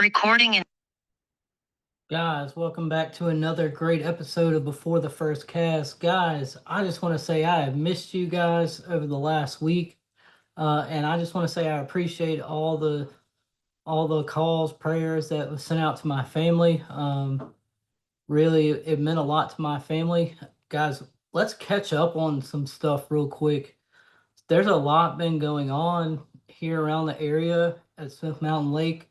Recording in. Guys, welcome back to another great episode of Before the First Cast. Guys, I just want to say I have missed you guys over the last week. And I just want to say I appreciate all the calls, prayers that was sent out to my family. Really, it meant a lot to my family. Guys, let's catch up on some stuff real quick. There's a lot been going on here around the area at Smith Mountain Lake.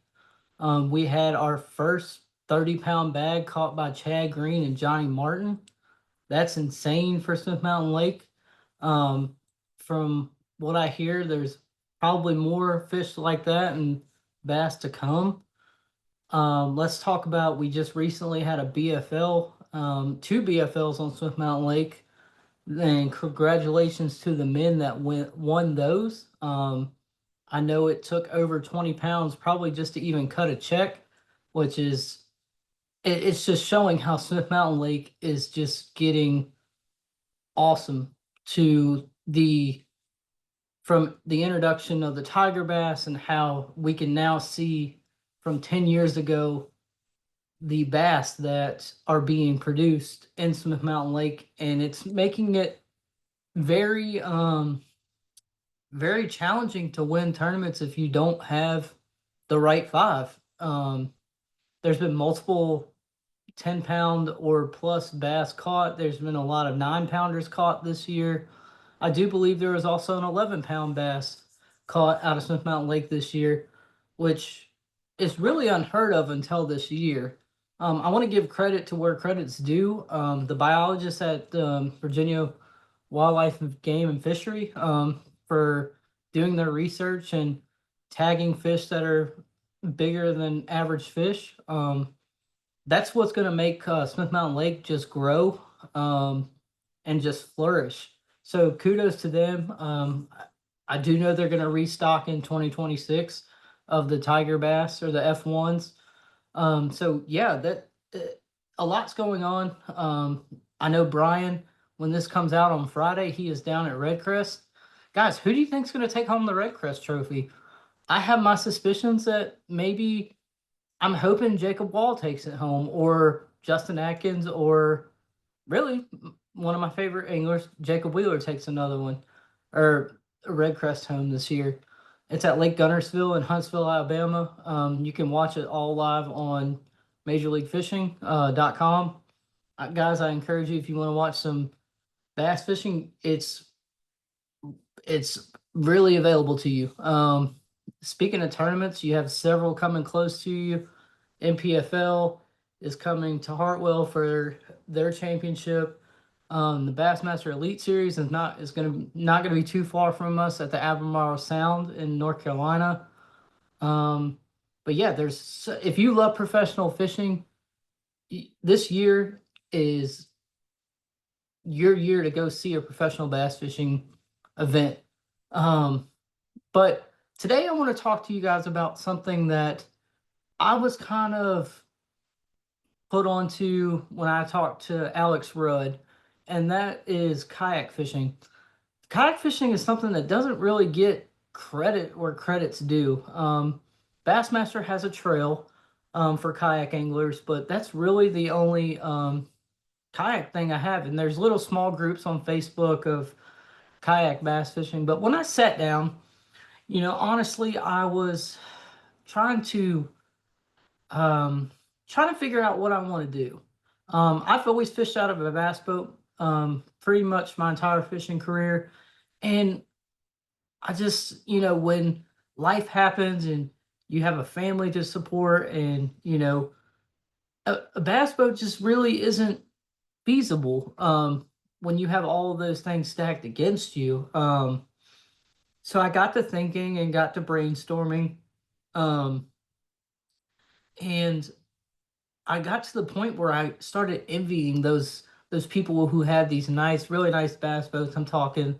We had our first 30-pound bag caught by Chad Green and Johnny Martin. That's insane for Smith Mountain Lake. Um, from what I hear, there's probably more fish like that and bass to come. Let's talk about, we just recently had a BFL, two BFLs on Smith Mountain Lake. And congratulations to the men that won those. I know it took over 20 pounds probably just to even cut a check, which is it's just showing how Smith Mountain Lake is just getting awesome to the from the introduction of the tiger bass and how we can now see from 10 years ago the bass that are being produced in Smith Mountain Lake, and it's making it very very challenging to win tournaments if you don't have the right five. There's been multiple 10-pound or plus bass caught. There's been a lot of 9-pounders caught this year. I do believe there was also an 11-pound bass caught out of Smith Mountain Lake this year, which is really unheard of until this year. I want to give credit to where credit's due. The biologists at Virginia Wildlife, Game, and Fishery for doing their research and tagging fish that are bigger than average fish. That's what's going to make Smith Mountain Lake just grow and just flourish. So kudos to them. I do know they're going to restock in 2026 of the tiger bass or the F1s. So yeah, that a lot's going on. I know Brian, when this comes out on Friday, he is down at Red Crest. Guys, who do you think's going to take home the Red Crest trophy? I have my suspicions that maybe I'm hoping Jacob Wall takes it home, or Justin Atkins, or really one of my favorite anglers, Jacob Wheeler, takes another one, or a Red Crest home this year. It's at Lake Gunnersville in Huntsville, Alabama. You can watch it all live on MajorLeagueFishing.com. Guys, I encourage you, if you want to watch some bass fishing, it's really available to you. Speaking of tournaments, you have several coming close to you. NPFL is coming to Hartwell for their championship. The Bassmaster Elite Series is not gonna be too far from us at the Albemarle Sound in North Carolina. But yeah, if you love professional fishing, this year is your year to go see a professional bass fishing event. But today I want to talk to you guys about something that I was kind of put onto when I talked to Alex Rudd, and that is kayak fishing. Kayak fishing is something that doesn't really get credit where credit's due. Bassmaster has a trail for kayak anglers, but that's really the only kayak thing I have. And there's little small groups on Facebook of kayak bass fishing. But when I sat down, honestly, I was trying to um, trying to figure out what I want to do. I've always fished out of a bass boat pretty much my entire fishing career, and I just, when life happens and you have a family to support, and a bass boat just really isn't feasible when you have all of those things stacked against you. So I got to thinking and got to brainstorming, um, and I got to the point where I started envying those people who had these nice, really nice bass boats. I'm talking,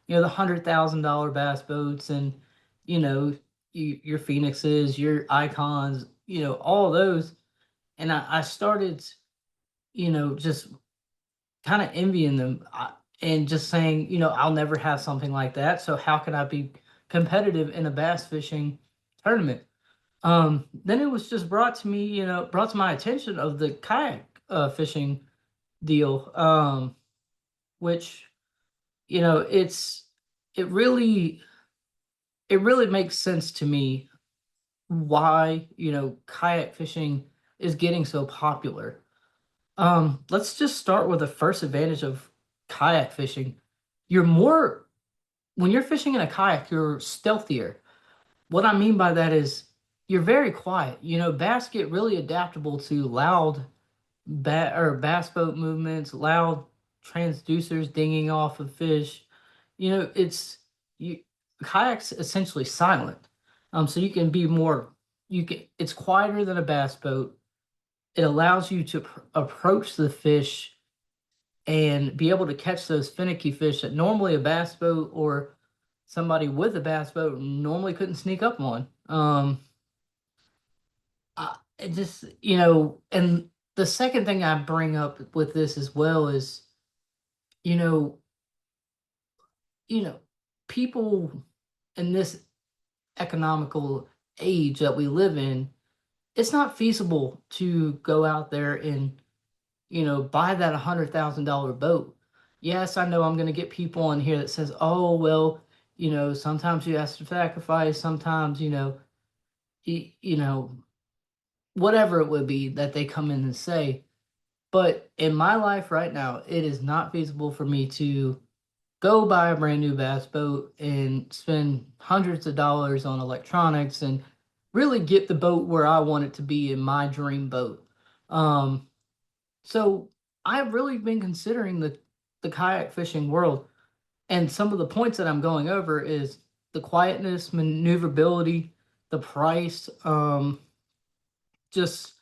the $100,000 bass boats, and you know, your Phoenixes, your Icons, all those. And I started, just kind of envying them, and just saying, I'll never have something like that. So how can I be competitive in a bass fishing tournament? Then it was just brought to me, brought to my attention of the kayak fishing deal, which it's it really it really makes sense to me why kayak fishing is getting so popular. Let's just start with the first advantage of kayak fishing. You're more When you're fishing in a kayak, you're stealthier. What I mean by that is you're very quiet. Bass get really adaptable to loud bass boat movements, loud transducers dinging off of fish. It's you kayak's essentially silent. So you can be more you can it's quieter than a bass boat. It allows you to approach the fish and be able to catch those finicky fish that normally a bass boat or somebody with a bass boat normally couldn't sneak up on. It just, and the second thing I bring up with this as well is, you know, you know, people in this economical age that we live in, it's not feasible to go out there and, buy that $100,000 boat. Yes, I know I'm going to get people on here that says, "Oh, well, sometimes you have to sacrifice, sometimes, you know, whatever it would be that they come in and say." But in my life right now, it is not feasible for me to go buy a brand new bass boat and spend hundreds of dollars on electronics and really get the boat where I want it to be in my dream boat. Um, so I've really been considering the kayak fishing world, and some of the points that I'm going over is the quietness, maneuverability, the price, just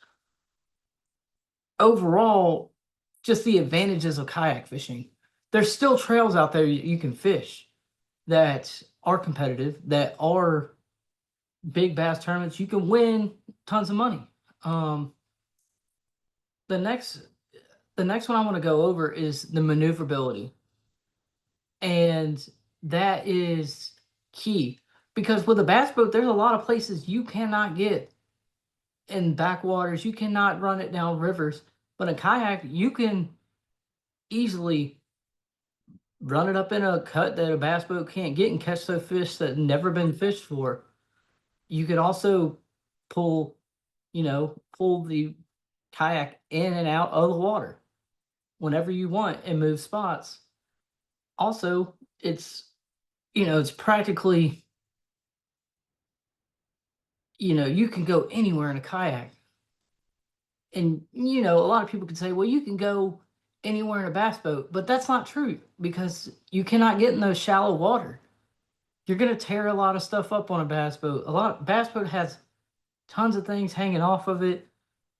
overall, just the advantages of kayak fishing. There's still trails out there you can fish that are competitive, that are big bass tournaments. You can win tons of money. Um, the next the next one I want to go over is the maneuverability, and that is key because with a bass boat, there's a lot of places you cannot get in backwaters. You cannot run it down rivers, but a kayak you can easily run it up in a cut that a bass boat can't get and catch those fish that never been fished for. You could also pull, pull the kayak in and out of the water whenever you want and move spots. Also, it's practically, you can go anywhere in a kayak. And, a lot of people could say, well, you can go anywhere in a bass boat, but that's not true because you cannot get in those shallow water. You're gonna tear a lot of stuff up on a bass boat. A lot Bass boat has tons of things hanging off of it.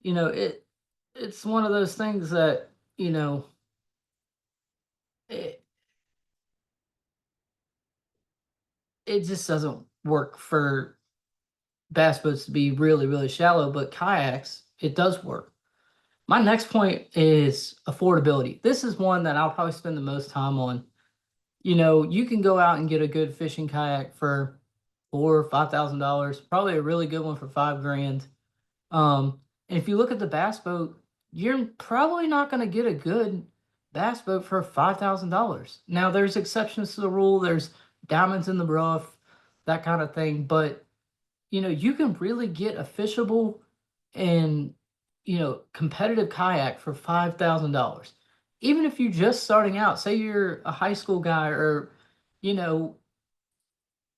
It's one of those things that, it, it just doesn't work for bass boats to be really, really shallow, but kayaks, it does work. My next point is affordability. This is one that I'll probably spend the most time on. You can go out and get a good fishing kayak for $4 or $5,000, probably a really good one for 5 grand. And if you look at the bass boat, you're probably not going to get a good bass boat for $5,000. Now, there's exceptions to the rule. There's diamonds in the rough, that kind of thing. But you can really get a fishable and competitive kayak for $5,000. Even if you're just starting out, say you're a high school guy or you know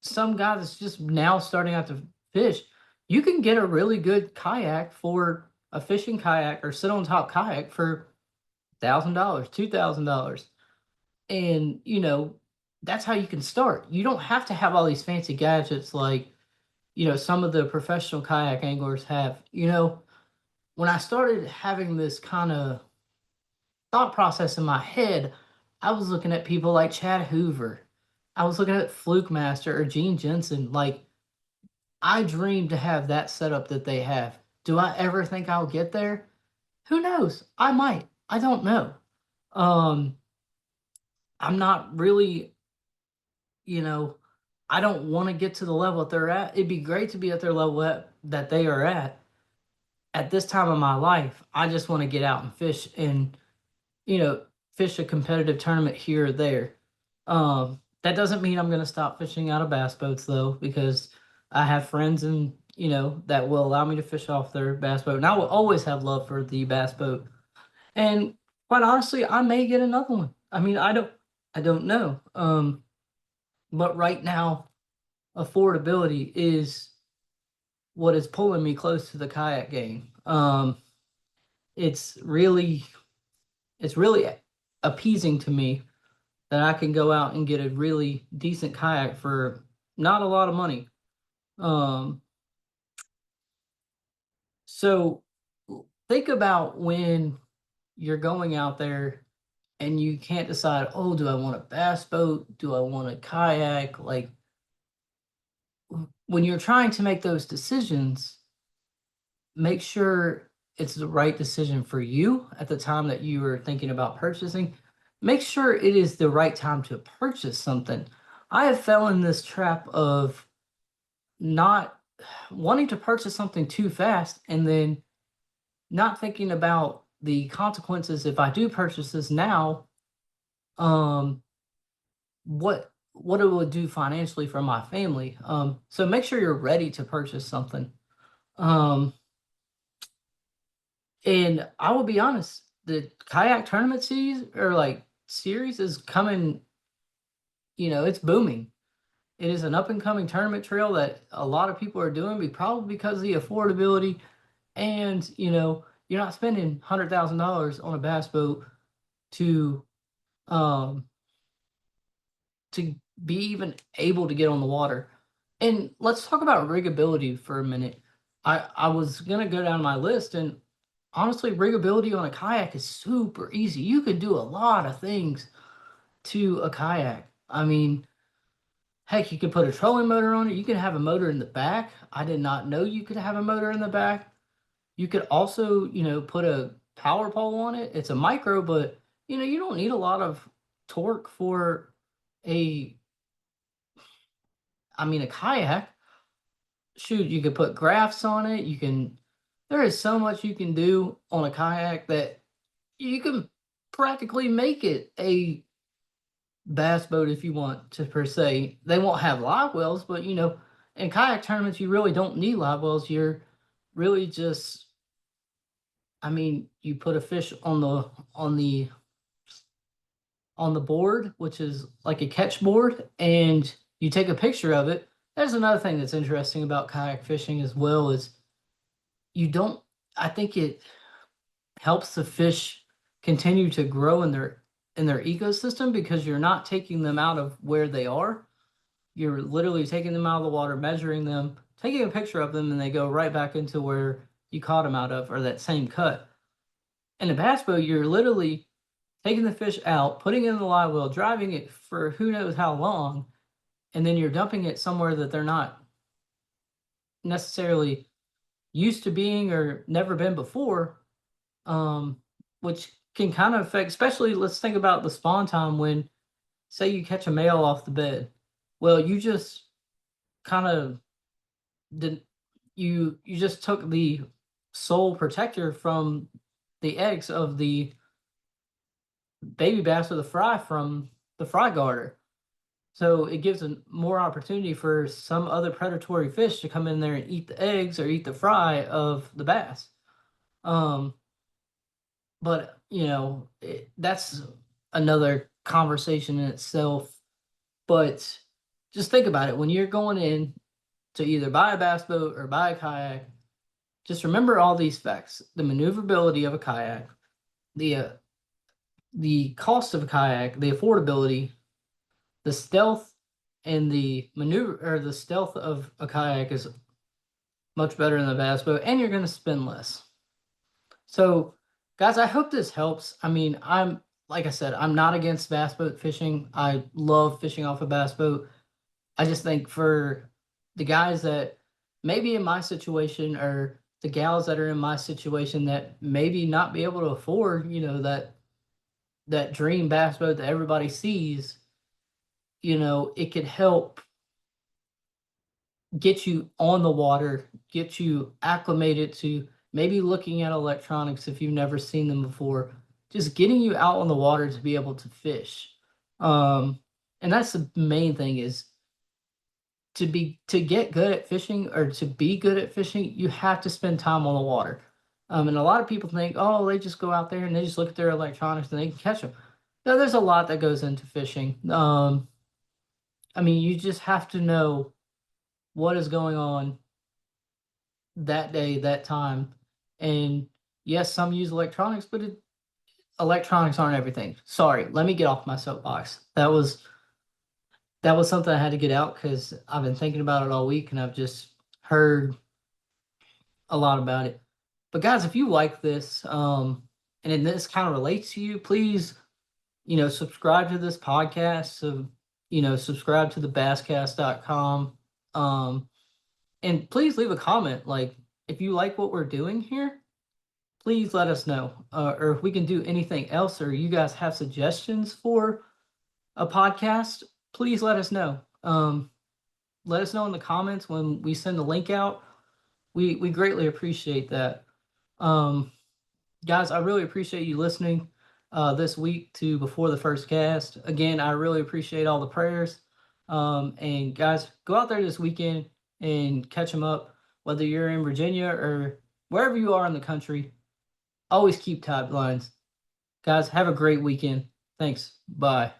some guy that's just now starting out to fish, you can get a really good kayak for a fishing kayak or sit on top kayak for $1,000, $2,000. And that's how you can start. You don't have to have all these fancy gadgets like some of the professional kayak anglers have. When I started having this kind of thought process in my head, I was looking at people like Chad Hoover. I was looking at Fluke Master or Gene Jensen. Like, I dream to have that setup that they have. Do I ever think I'll get there? Who knows? I might. I don't know. Um, I'm not really, you know, I don't want to get to the level that they're at. It'd be great to be at their level at, that they are at this time of my life, I just want to get out and fish and, you know, fish a competitive tournament here or there. That doesn't mean I'm going to stop fishing out of bass boats though, because I have friends and, that will allow me to fish off their bass boat. And I will always have love for the bass boat. And quite honestly, I may get another one. I mean, I don't know. But right now, affordability is what is pulling me close to the kayak game. It's really it's really appeasing to me that I can go out and get a really decent kayak for not a lot of money. Um, so think about when you're going out there and you can't decide, oh, do I want a bass boat? Do I want a kayak? Like when you're trying to make those decisions, make sure it's the right decision for you at the time that you are thinking about purchasing. Make sure it is the right time to purchase something. I have fell in this trap of not wanting to purchase something too fast and then not thinking about the consequences if I do purchase this now, um, what it would do financially for my family. So make sure you're ready to purchase something. Um, And I will be honest, the kayak tournament series is coming, it's booming. It is an up and coming tournament trail that a lot of people are doing, probably because of the affordability and, you're not spending $100,000 on a bass boat to um to be even able to get on the water. And let's talk about riggability for a minute. I was gonna go down my list, and honestly, riggability on a kayak is super easy. You could do a lot of things to a kayak. I mean, heck, you could put a trolling motor on it. You can have a motor in the back. I did not know you could have a motor in the back. You could also, put a power pole on it. It's a micro, but you don't need a lot of torque for a, a kayak. Shoot, you could put graphs on it. There is so much you can do on a kayak that you can practically make it a bass boat if you want to per se. They won't have live wells, but in kayak tournaments you really don't need live wells. You're really just, you put a fish on the board, which is like a catch board, and you take a picture of it. There's another thing that's interesting about kayak fishing as well is you don't I think it helps the fish continue to grow in their ecosystem because you're not taking them out of where they are. You're literally taking them out of the water, measuring them, taking a picture of them, and they go right back into where you caught them out of or that same cut. In a bass boat, you're literally taking the fish out, putting it in the live well, driving it for who knows how long, and then you're dumping it somewhere that they're not necessarily used to being or never been before, um, which can kind of affect, especially let's think about the spawn time when, say, you catch a male off the bed. Well, you just kind of did you just took the sole protector from the eggs of the baby bass or the fry from the fry garter. So it gives a more opportunity for some other predatory fish to come in there and eat the eggs or eat the fry of the bass. Um, but that's another conversation in itself. But just think about it when you're going in to either buy a bass boat or buy a kayak. Just remember all these facts: the maneuverability of a kayak, the cost of a kayak, the affordability, the stealth, and the stealth of a kayak is much better than a bass boat, and you're going to spend less. So, guys, I hope this helps. Like I said, I'm not against bass boat fishing. I love fishing off a bass boat. I just think for the guys that maybe in my situation or the gals that are in my situation that maybe not be able to afford, that dream bass boat that everybody sees, it could help get you on the water, get you acclimated to maybe looking at electronics if you've never seen them before, just getting you out on the water to be able to fish. Um, and that's the main thing is to get good at fishing or to be good at fishing, you have to spend time on the water. And a lot of people think, oh, they just go out there and they just look at their electronics and they can catch them. No, there's a lot that goes into fishing. I mean, you just have to know what is going on that day, that time. And yes, some use electronics, but electronics aren't everything. Sorry, let me get off my soapbox. That was something I had to get out because I've been thinking about it all week and I've just heard a lot about it. But guys, if you like this, and then this kind of relates to you, please, subscribe to this podcast. So, subscribe to the basscast.com. And please leave a comment. Like, if you like what we're doing here, please let us know. Or if we can do anything else, or you guys have suggestions for a podcast, please let us know. Let us know in the comments when we send the link out. We greatly appreciate that. Um, Guys, I really appreciate you listening this week to Before the First Cast. Again, I really appreciate all the prayers. And guys, go out there this weekend and catch them up, whether you're in Virginia or wherever you are in the country. Always keep tight lines. Guys, have a great weekend. Thanks. Bye.